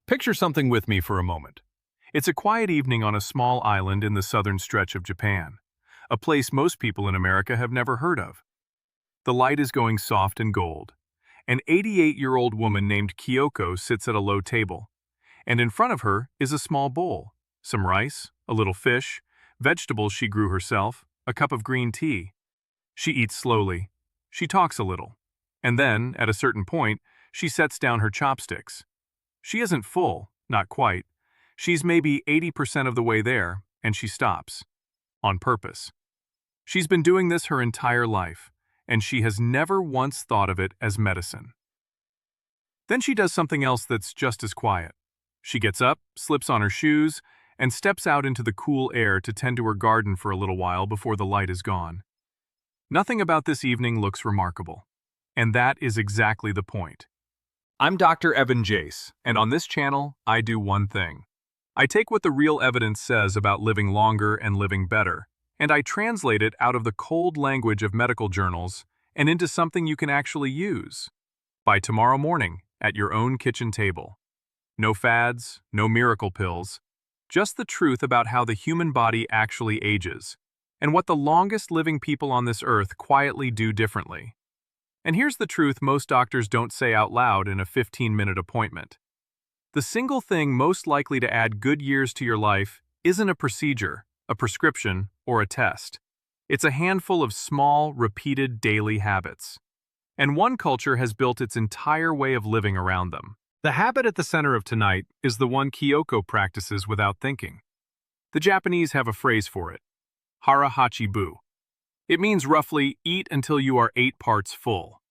Picture something with me for a moment. It's a quiet evening on a small island in the southern stretch of Japan, a place most people in America have never heard of. The light is going soft and gold. An 88-year-old woman named Kiyoko sits at a low table, and in front of her is a small bowl, some rice, a little fish, vegetables she grew herself, a cup of green tea. She eats slowly. She talks a little. And then, at a certain point, she sets down her chopsticks. She isn't full, not quite. She's maybe 80% of the way there, and she stops. On purpose. She's been doing this her entire life, and she has never once thought of it as medicine. Then she does something else that's just as quiet. She gets up, slips on her shoes, and steps out into the cool air to tend to her garden for a little while before the light is gone. Nothing about this evening looks remarkable. And that is exactly the point. I'm Dr. Evan Jace, and on this channel, I do one thing. I take what the real evidence says about living longer and living better, and I translate it out of the cold language of medical journals and into something you can actually use. By tomorrow morning, at your own kitchen table. No fads, no miracle pills, just the truth about how the human body actually ages, and what the longest living people on this earth quietly do differently. And here's the truth most doctors don't say out loud in a 15-minute appointment. The single thing most likely to add good years to your life isn't a procedure, a prescription, or a test. It's a handful of small, repeated daily habits. And one culture has built its entire way of living around them. The habit at the center of tonight is the one Kiyoko practices without thinking. The Japanese have a phrase for it, hara hachi. It means roughly eat until you are 8 parts full,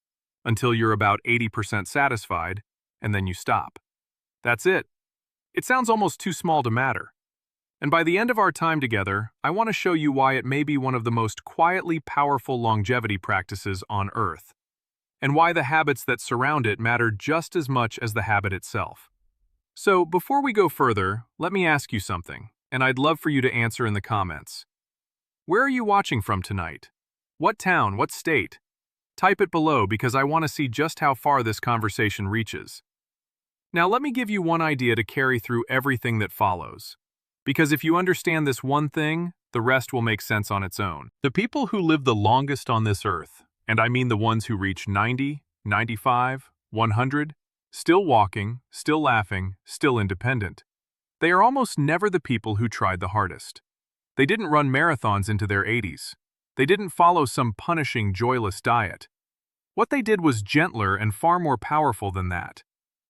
until you're about 80% satisfied, and then you stop. That's it. It sounds almost too small to matter. And by the end of our time together, I want to show you why it may be one of the most quietly powerful longevity practices on Earth, and why the habits that surround it matter just as much as the habit itself. So, before we go further, let me ask you something, and I'd love for you to answer in the comments. Where are you watching from tonight? What town, what state? Type it below because I want to see just how far this conversation reaches. Now let me give you one idea to carry through everything that follows. Because if you understand this one thing, the rest will make sense on its own. The people who live the longest on this earth, and I mean the ones who reach 90, 95, 100, still walking, still laughing, still independent, they are almost never the people who tried the hardest. They didn't run marathons into their 80s. They didn't follow some punishing, joyless diet. What they did was gentler and far more powerful than that.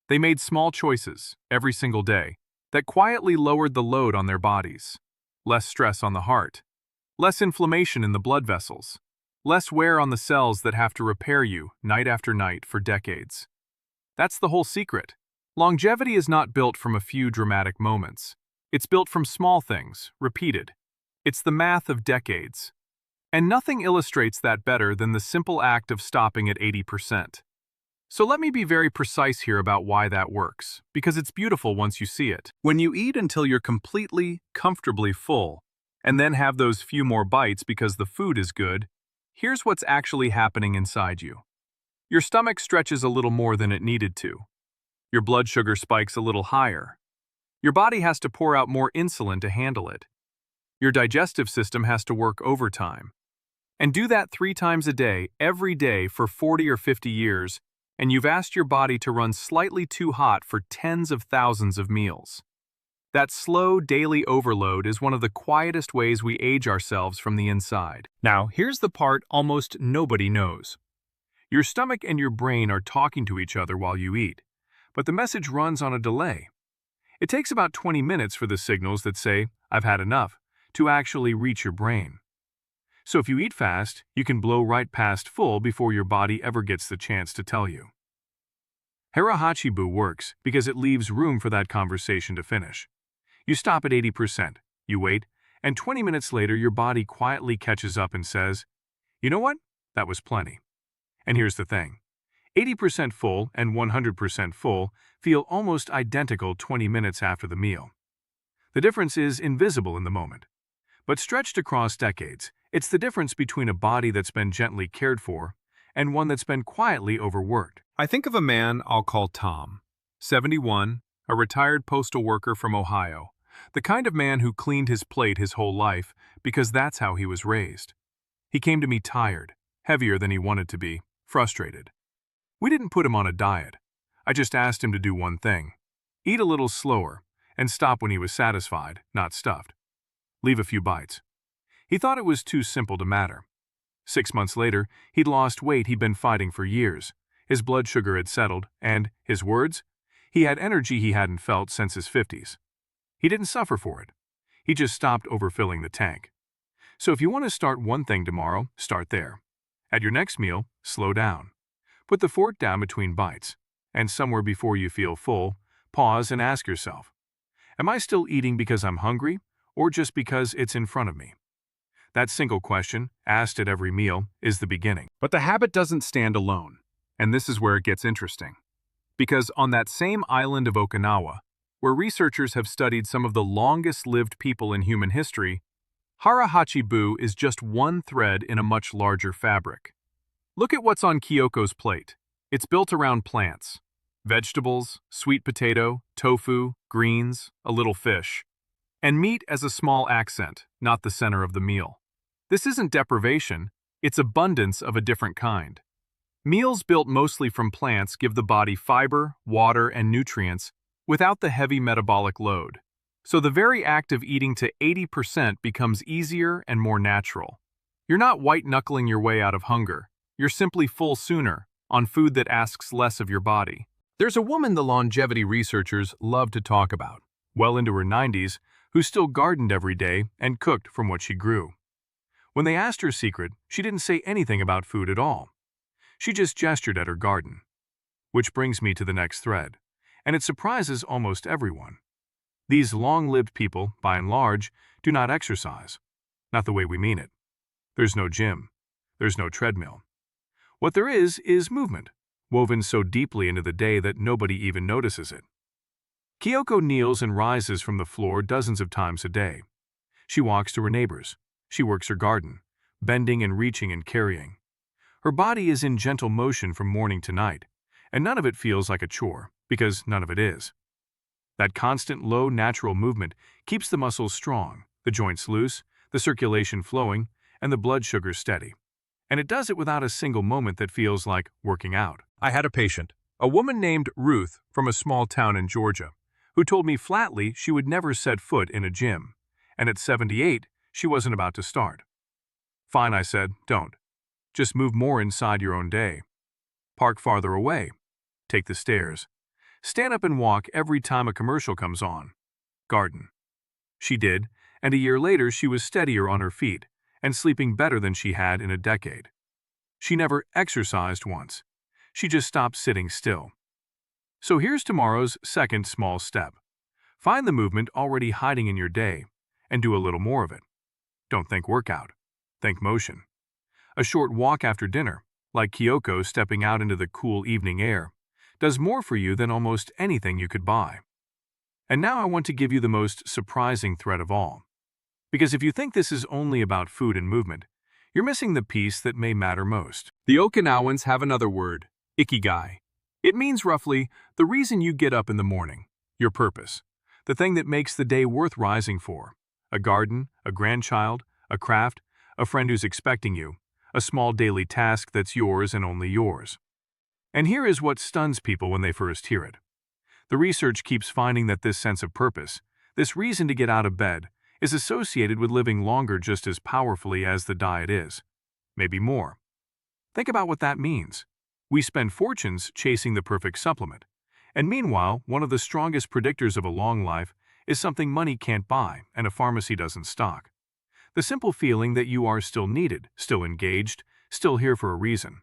They made small choices, every single day, that quietly lowered the load on their bodies. Less stress on the heart. Less inflammation in the blood vessels. Less wear on the cells that have to repair you night after night for decades. That's the whole secret. Longevity is not built from a few dramatic moments. It's built from small things, repeated. It's the math of decades. And nothing illustrates that better than the simple act of stopping at 80%. So let me be very precise here about why that works, because it's beautiful once you see it. When you eat until you're completely, comfortably full, and then have those few more bites because the food is good, here's what's actually happening inside you. Your stomach stretches a little more than it needed to. Your blood sugar spikes a little higher. Your body has to pour out more insulin to handle it. Your digestive system has to work overtime. And do that 3 times a day, every day for 40 or 50 years, and you've asked your body to run slightly too hot for tens of thousands of meals. That slow daily overload is one of the quietest ways we age ourselves from the inside. Now, here's the part almost nobody knows. Your stomach and your brain are talking to each other while you eat, but the message runs on a delay. It takes about 20 minutes for the signals that say, "I've had enough," to actually reach your brain. So if you eat fast, you can blow right past full before your body ever gets the chance to tell you. Hara hachi works because it leaves room for that conversation to finish. You stop at 80%, you wait, and 20 minutes later your body quietly catches up and says, "You know what? That was plenty." And here's the thing. 80% full and 100% full feel almost identical 20 minutes after the meal. The difference is invisible in the moment. But stretched across decades, it's the difference between a body that's been gently cared for and one that's been quietly overworked. I think of a man I'll call Tom, 71, a retired postal worker from Ohio, the kind of man who cleaned his plate his whole life because that's how he was raised. He came to me tired, heavier than he wanted to be, frustrated. We didn't put him on a diet. I just asked him to do one thing: eat a little slower and stop when he was satisfied, not stuffed. Leave a few bites. He thought it was too simple to matter. 6 months later, he'd lost weight he'd been fighting for years. His blood sugar had settled, and, his words, he had energy he hadn't felt since his 50s. He didn't suffer for it. He just stopped overfilling the tank. So if you want to start one thing tomorrow, start there. At your next meal, slow down. Put the fork down between bites, and somewhere before you feel full, pause and ask yourself, am I still eating because I'm hungry, or just because it's in front of me? That single question, asked at every meal, is the beginning. But the habit doesn't stand alone, and this is where it gets interesting. Because on that same island of Okinawa, where researchers have studied some of the longest-lived people in human history, hara hachi is just one thread in a much larger fabric. Look at what's on Kiyoko's plate. It's built around plants. Vegetables, sweet potato, tofu, greens, a little fish. And meat as a small accent, not the center of the meal. This isn't deprivation, it's abundance of a different kind. Meals built mostly from plants give the body fiber, water, and nutrients without the heavy metabolic load. So the very act of eating to 80% becomes easier and more natural. You're not white-knuckling your way out of hunger. You're simply full sooner, on food that asks less of your body. There's a woman the longevity researchers love to talk about, well into her 90s, who still gardened every day and cooked from what she grew. When they asked her secret, she didn't say anything about food at all. She just gestured at her garden. Which brings me to the next thread, and it surprises almost everyone. These long-lived people, by and large, do not exercise. Not the way we mean it. There's no gym. There's no treadmill. What there is movement, woven so deeply into the day that nobody even notices it. Kiyoko kneels and rises from the floor dozens of times a day. She walks to her neighbors. She works her garden, bending and reaching and carrying. Her body is in gentle motion from morning to night, and none of it feels like a chore, because none of it is. That constant low natural movement keeps the muscles strong, the joints loose, the circulation flowing, and the blood sugar steady. And it does it without a single moment that feels like working out. I had a patient, a woman named Ruth from a small town in Georgia, who told me flatly she would never set foot in a gym, and at 78, she wasn't about to start. Fine, I said, don't. Just move more inside your own day. Park farther away. Take the stairs. Stand up and walk every time a commercial comes on. Garden. She did, and a year later she was steadier on her feet and sleeping better than she had in a decade. She never exercised once. She just stopped sitting still. So here's tomorrow's second small step. Find the movement already hiding in your day and do a little more of it. Don't think workout. Think motion. A short walk after dinner, like Kiyoko stepping out into the cool evening air, does more for you than almost anything you could buy. And now I want to give you the most surprising thread of all. Because if you think this is only about food and movement, you're missing the piece that may matter most. The Okinawans have another word, ikigai. It means roughly the reason you get up in the morning, your purpose, the thing that makes the day worth rising for. A garden, a grandchild, a craft, a friend who's expecting you, a small daily task that's yours and only yours. And here is what stuns people when they first hear it. The research keeps finding that this sense of purpose, this reason to get out of bed, is associated with living longer just as powerfully as the diet is. Maybe more. Think about what that means. We spend fortunes chasing the perfect supplement. And meanwhile, one of the strongest predictors of a long life is something money can't buy and a pharmacy doesn't stock. The simple feeling that you are still needed, still engaged, still here for a reason.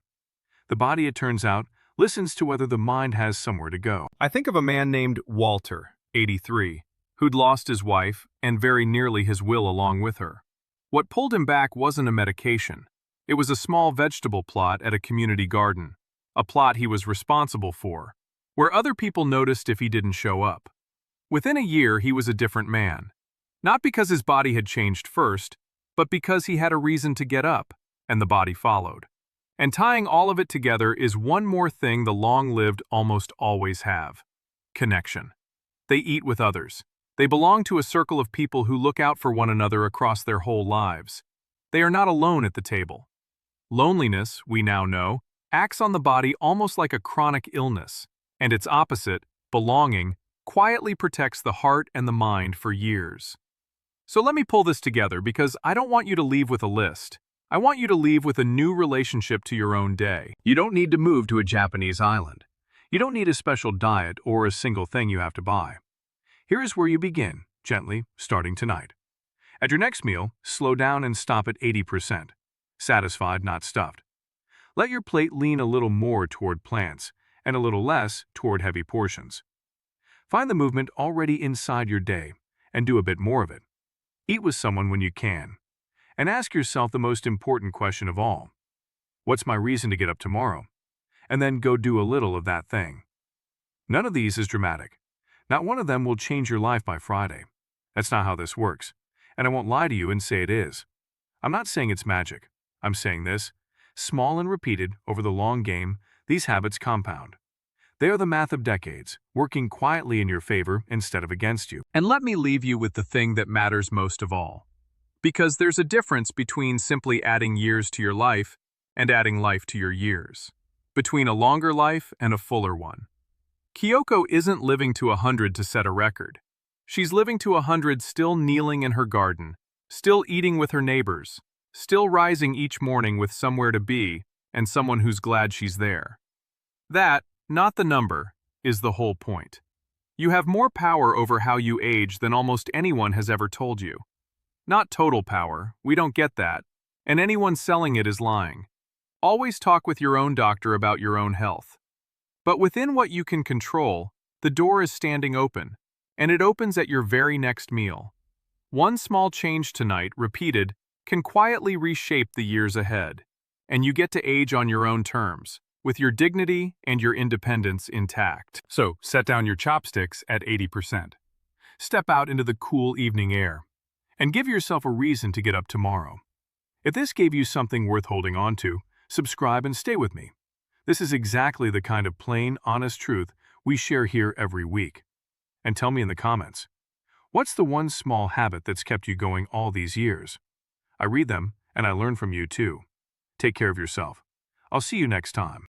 The body, it turns out, listens to whether the mind has somewhere to go. I think of a man named Walter, 83, who'd lost his wife and very nearly his will along with her. What pulled him back wasn't a medication. It was a small vegetable plot at a community garden, a plot he was responsible for, where other people noticed if he didn't show up. Within a year, he was a different man. Not because his body had changed first, but because he had a reason to get up, and the body followed. And tying all of it together is one more thing the long-lived almost always have: connection. They eat with others. They belong to a circle of people who look out for one another across their whole lives. They are not alone at the table. Loneliness, we now know, acts on the body almost like a chronic illness, and its opposite, belonging, quietly protects the heart and the mind for years. So let me pull this together because I don't want you to leave with a list. I want you to leave with a new relationship to your own day. You don't need to move to a Japanese island. You don't need a special diet or a single thing you have to buy. Here is where you begin, gently, starting tonight. At your next meal, slow down and stop at 80%. Satisfied, not stuffed. Let your plate lean a little more toward plants and a little less toward heavy portions. Find the movement already inside your day and do a bit more of it. Eat with someone when you can. And ask yourself the most important question of all. What's my reason to get up tomorrow? And then go do a little of that thing. None of these is dramatic. Not one of them will change your life by Friday. That's not how this works. And I won't lie to you and say it is. I'm not saying it's magic. I'm saying this. Small and repeated over the long game, these habits compound. They are the math of decades, working quietly in your favor instead of against you. And let me leave you with the thing that matters most of all. Because there's a difference between simply adding years to your life and adding life to your years. Between a longer life and a fuller one. Kiyoko isn't living to 100 to set a record. She's living to 100 still kneeling in her garden, still eating with her neighbors, still rising each morning with somewhere to be and someone who's glad she's there. That, not the number, is the whole point. You have more power over how you age than almost anyone has ever told you. Not total power, we don't get that, and anyone selling it is lying. Always talk with your own doctor about your own health. But within what you can control, the door is standing open, and it opens at your very next meal. One small change tonight, repeated, can quietly reshape the years ahead, and you get to age on your own terms, with your dignity and your independence intact. So, set down your chopsticks at 80%. Step out into the cool evening air, and give yourself a reason to get up tomorrow. If this gave you something worth holding on to, subscribe and stay with me. This is exactly the kind of plain, honest truth we share here every week. And tell me in the comments, what's the one small habit that's kept you going all these years? I read them, and I learn from you too. Take care of yourself. I'll see you next time.